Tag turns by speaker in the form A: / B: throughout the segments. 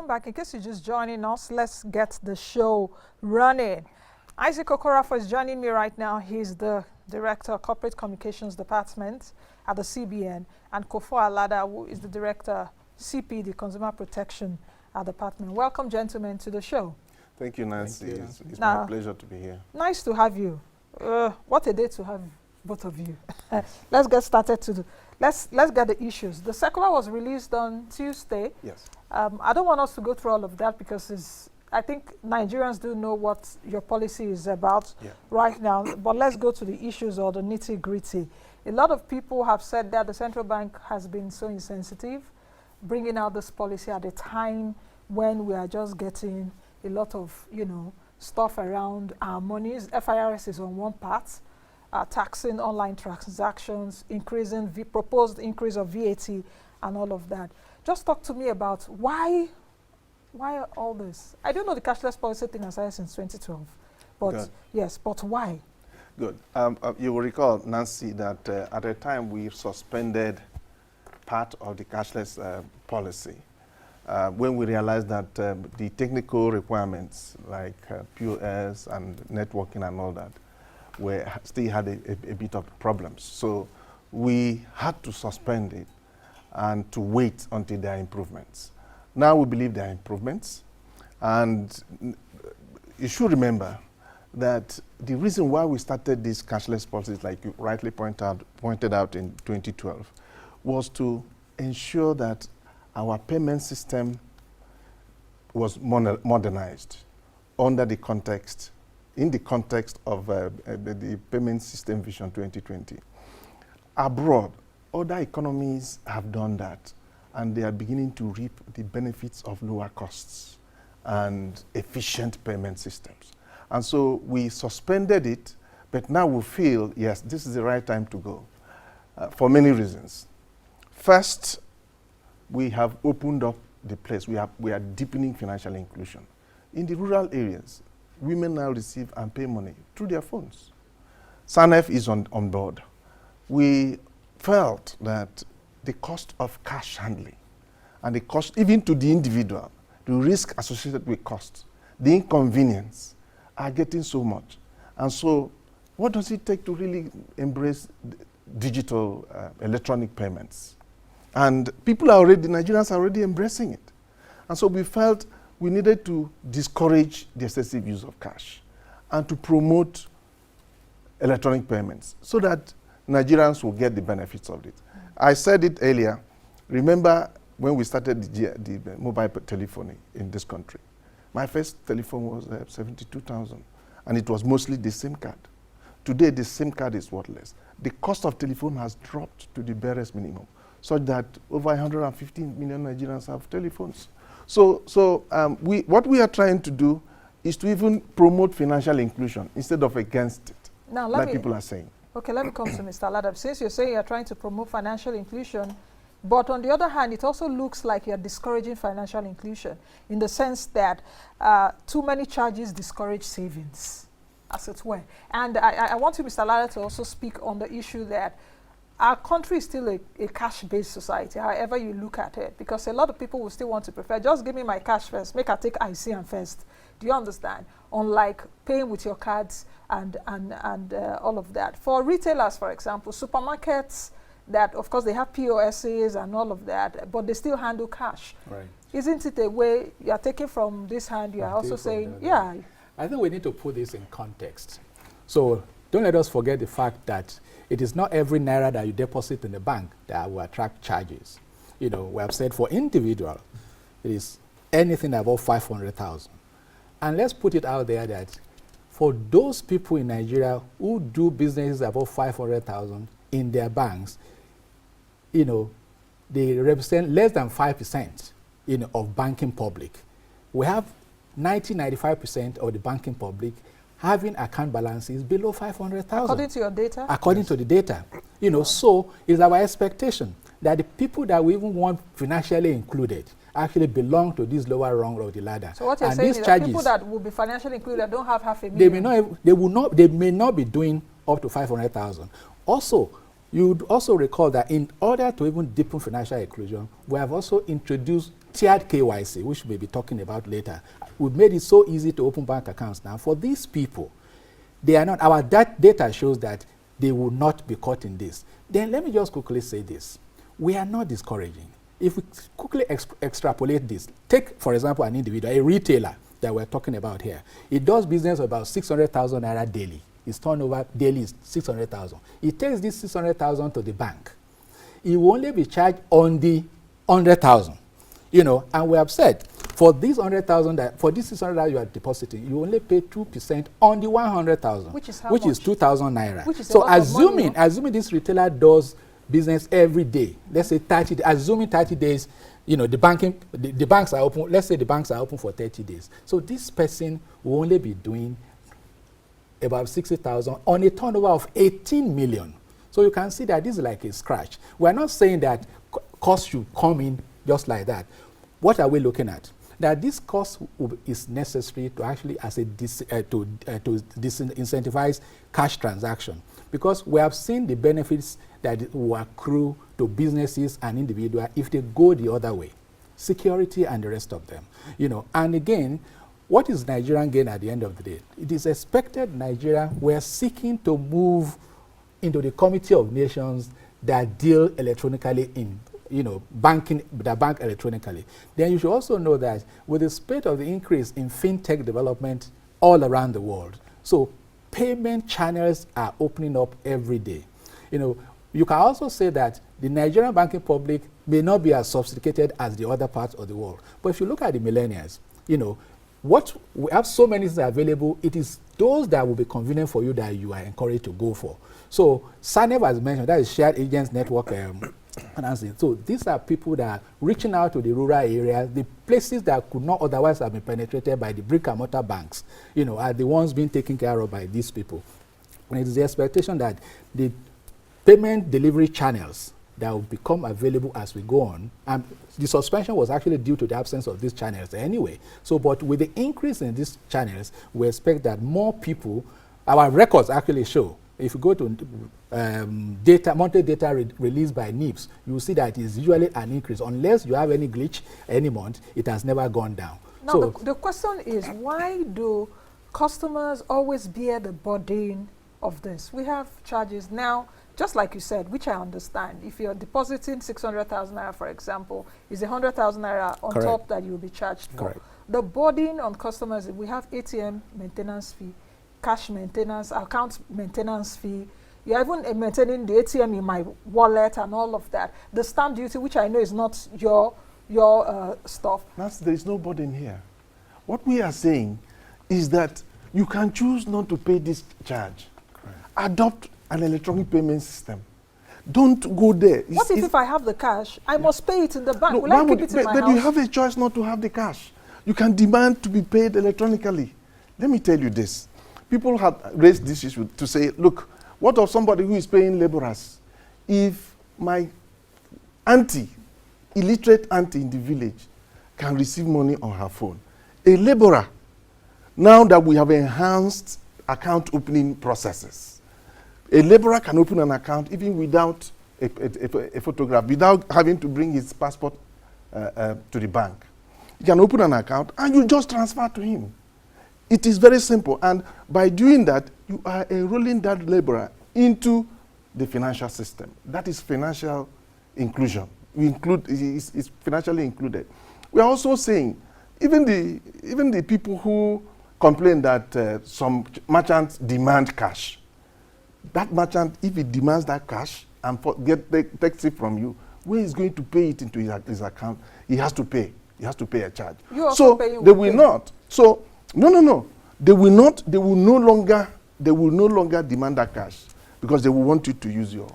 A: welcome back. In case you're just joining us, let's get the show running. Isaac Okorafor is joining me right now. He's the Director of Corporate Communications Department at the CBN, and Kofo Alada, who is the Director, CP, the Consumer Protection Department. Welcome, gentlemen, to the show.
B: Thank you, Nancy.
C: Thank you.
B: It's my pleasure to be here.
A: Nice to have you. What a day to have both of you. Let's get started. Let's get the issues. The circular was released on Tuesday.
B: Yes.
A: I don't want us to go through all of that because I think Nigerians do know what your policy is about right now. But let's go to the issues or the nitty-gritty. A lot of people have said that the central bank has been so insensitive, bringing out this policy at a time when we are just getting a lot of, stuff around our monies. FIRS is on one part, taxing online transactions, increasing proposed increase of VAT and all of that. Just talk to me about why all this? I don't know the cashless policy thing has started since 2012, but
B: Good.
A: yes, but why?
B: Good. You will recall, Nancy, that at the time we suspended part of the cashless policy when we realized that the technical requirements like POS and networking and all that still had a bit of problems. So we had to suspend it and to wait until there are improvements. Now we believe there are improvements, and you should remember that the reason why we started these cashless policies, like you rightly pointed out in 2012, was to ensure that our payment system was modernized in the context of the Payment System Vision 2020. Abroad, other economies have done that, and they are beginning to reap the benefits of lower costs and efficient payment systems. And so we suspended it, but now we feel, yes, this is the right time to go for many reasons. First, we have opened up the place. We are deepening financial inclusion. In the rural areas, women now receive and pay money through their phones. SANEF is on board. We felt that the cost of cash handling and the cost even to the individual, the risk associated with cost, the inconvenience are getting so much. And so what does it take to really embrace digital electronic payments? And Nigerians are already embracing it. And so we felt we needed to discourage the excessive use of cash and to promote electronic payments so that Nigerians will get the benefits of it. I said it earlier. Remember when we started the mobile telephony in this country? My first telephone was 72,000, and it was mostly the SIM card. Today, the SIM card is worthless. The cost of telephone has dropped to the barest minimum, such that over 115 million Nigerians have telephones. So what we are trying to do is to even promote financial inclusion instead of against it,
A: now,
B: like people are saying.
A: Okay, let me come to Mr. Alada. Since you're saying you're trying to promote financial inclusion, but on the other hand, it also looks like you're discouraging financial inclusion in the sense that too many charges discourage savings, as it were. And I want you, Mr. Alada, to also speak on the issue that our country is still a cash-based society, however you look at it, because a lot of people will still want to prefer, just give me my cash first, make I take IC and first. Do you understand? Unlike paying with your cards and all of that. For retailers, for example, supermarkets, that of course they have POSs and all of that, but they still handle cash.
C: Right.
A: Isn't it a way you are taking from this hand, you are also saying,
C: I think we need to put this in context. So don't let us forget the fact that it is not every naira that you deposit in the bank that will attract charges. We have said for individual, it is anything above 500,000. And let's put it out there that for those people in Nigeria who do businesses above 500,000 in their banks, they represent less than 5% of banking public. We have 95% of the banking public having account balances below 500,000.
A: According to your data?
C: According to the data. So it's our expectation that the people that we even want financially included actually belong to this lower rung of the ladder.
A: So what you're saying is that people that will be financially included don't have half a million.
C: They may not be doing up to 500,000. Also, You'd also recall that in order to even deepen financial inclusion, we have also introduced tiered KYC, which we'll be talking about later. We've made it so easy to open bank accounts now. For these people, they are not, our data shows that they will not be caught in this. Then let me just quickly say this. We are not discouraging. If we quickly extrapolate this, take, for example, an individual, a retailer that we're talking about here. It does business about 600,000 naira daily. Its turnover daily is 600,000. It takes this 600,000 to the bank. It will only be charged on the 100,000. You know, and we have said, for this 100,000, for this 600,000 you are depositing, you only pay 2% on the 100,000,
A: which is how
C: which
A: much?
C: is 2,000 naira.
A: Which is
C: so
A: a lot of money,
C: assuming this retailer does business every day, let's say 30, assuming 30 days, you know, the banks are open, let's say the banks are open for 30 days. So this person will only be doing about 60,000 on a turnover of 18 million. So you can see that this is like a scratch. We're not saying that cost should come in just like that. What are we looking at? That this cost is necessary to actually as a disincentivize cash transaction, because we have seen the benefits that it will accrue to businesses and individuals if they go the other way, security and the rest of them. You know, and again, what is Nigerian gain at the end of the day? It is expected Nigeria, we're seeking to move into the Committee of Nations that deal electronically in, you know, banking, the bank electronically. Then you should also know that with the spate of the increase in fintech development all around the world, so payment channels are opening up every day. You know, you can also say that the Nigerian banking public may not be as sophisticated as the other parts of the world. But if you look at the millennials, you know, what we have so many things available, it is those that will be convenient for you that you are encouraged to go for. So SANEV, as mentioned, that is Shared Agents Network financing. So these are people that are reaching out to the rural areas, the places that could not otherwise have been penetrated by the brick and mortar banks, you know, are the ones being taken care of by these people. And it is the expectation that the payment delivery channels that will become available as we go on. And the suspension was actually due to the absence of these channels anyway. So, but with the increase in these channels, we expect that more people, our records actually show, if you go to monthly data released by NIPS, you will see that it is usually an increase. Unless you have any glitch any month, it has never gone down.
A: Now, so the question is, why do customers always bear the burden of this? We have charges now, just like you said, which I understand. If you're depositing 600,000 naira, for example, is 100,000 naira on
C: Correct.
A: top that you'll be charged for.
C: Correct.
A: The burden on customers, we have ATM maintenance fee, cash maintenance, account maintenance fee. You're even maintaining the ATM in my wallet and all of that. The stamp duty, which I know is not your stuff.
B: There is no burden here. What we are saying is that you can choose not to pay this charge. Correct. Adopt an electronic payment system. Don't go there.
A: What if I have the cash? I must pay it in the bank.
B: No,
A: Will I keep it in my house?
B: But you have a choice not to have the cash. You can demand to be paid electronically. Let me tell you this. People have raised this issue to say, look, what of somebody who is paying laborers? If my auntie, illiterate auntie in the village, can receive money on her phone, a laborer, now that we have enhanced account opening processes, a laborer can open an account even without a photograph, without having to bring his passport to the bank. He can open an account and you just transfer to him. It is very simple, and by doing that, you are enrolling that laborer into the financial system. That is financial inclusion. We include, it's financially included. We are also saying, even the people who complain that some merchants demand cash, that merchant, if he demands that cash and takes it from you, where he's going to pay it into his account, he has to pay. He has to pay a charge. So they will not. So no. They will not. They will no longer demand that cash because they will want you to use your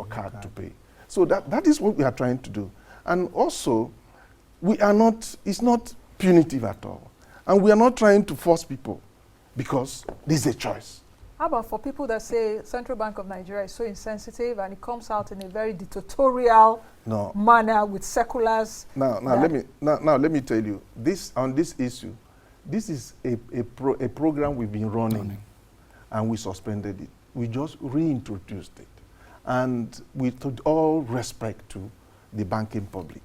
B: card to pay. So that is what we are trying to do. And also, we are not. It's not punitive at all, and we are not trying to force people because there's a choice.
A: How about for people that say Central Bank of Nigeria is so insensitive and it comes out in a very dictatorial manner with circulars?
B: Now let me tell you this on this issue. This is a program we've been running, and we suspended it. We just reintroduced it, and with all respect to the banking public.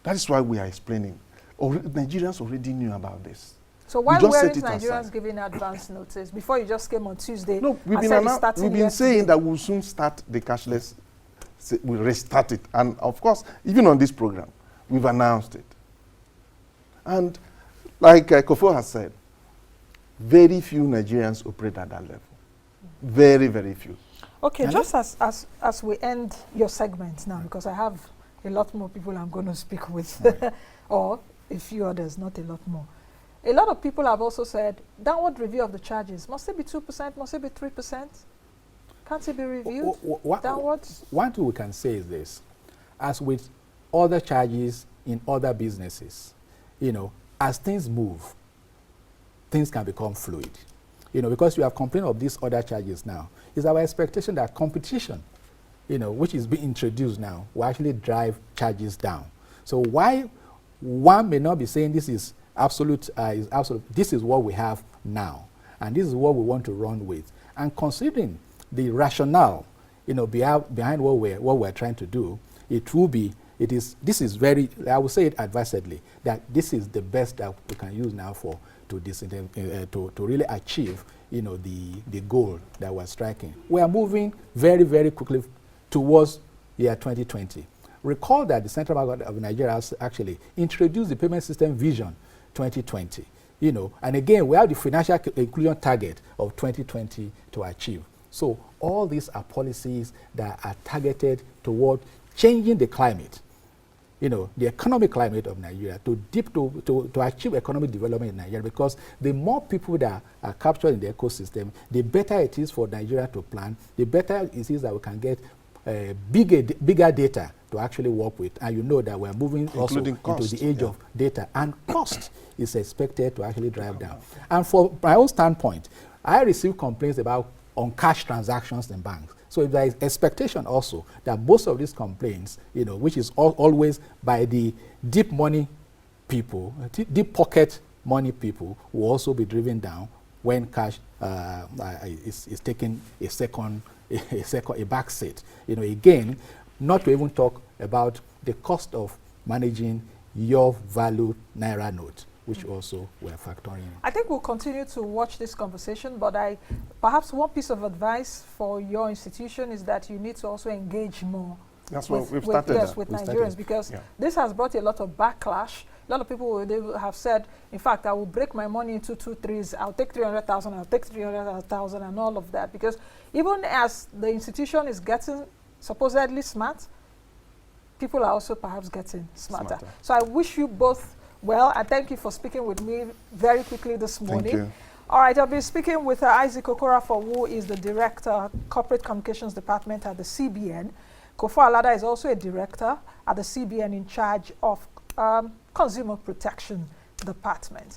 B: That is why we are explaining. Nigerians already knew about this.
A: So why weren't Nigerians giving advance notice before you just came on Tuesday?
B: No, we've been saying that we'll soon start the cashless, we'll restart it. And of course, even on this program, we've announced it. And like Kofo has said, very few Nigerians operate at that level. Very, very few.
A: Okay, and just as we end your segment now, because I have a lot more people I'm going to speak with, right. Or a few others, not a lot more. A lot of people have also said, downward review of the charges. Must it be 2%? Must it be 3%? Can't it be reviewed downwards?
C: One thing we can say is this. As with other charges in other businesses, you know, as things move, things can become fluid. You know, because we have complained of these other charges now, it's our expectation that competition, you know, which is being introduced now, will actually drive charges down. So why one may not be saying this is absolute, this is what we have now, and this is what we want to run with. And considering the rationale, you know, behind what we're trying to do, this is very, I would say it advisedly, that this is the best that we can use now to really achieve, you know, the goal that we're striking. We are moving very, very quickly towards year 2020. Recall that the Central Bank of Nigeria has actually introduced the payment system vision 2020, you know, and again, we have the financial inclusion target of 2020 to achieve. So all these are policies that are targeted toward changing the climate, you know, the economic climate of Nigeria, to achieve economic development in Nigeria, because the more people that are captured in the ecosystem, the better it is for Nigeria to plan, the better it is that we can get bigger data to actually work with. And you know that we're moving also into the age of data, and cost is expected to actually drive down. And for my own standpoint, I receive complaints about on cash transactions in banks. So there is expectation also that most of these complaints, you know, which is always by the deep money people, deep pocket money people, will also be driven down when cash is taking a back seat. You know, again, not to even talk about the cost of managing your valued Naira note, which also we're factoring in.
A: I think we'll continue to watch this conversation, but perhaps one piece of advice for your institution is that you need to also engage more.
B: That's what we've started.
A: With Nigerians, because this has brought a lot of backlash. A lot of people will have said, in fact, I will break my money into 2 3s. I'll take 300,000, I'll take 300,000, and all of that. Because even as the institution is getting supposedly smart, people are also perhaps getting smarter. So I wish you both well, and thank you for speaking with me very quickly this morning.
B: Thank you.
A: All right, I'll be speaking with Isaac Okorafor, who is the Director, Corporate Communications Department at the CBN. Kofo Alada is also a Director at the CBN in charge of Consumer Protection Department.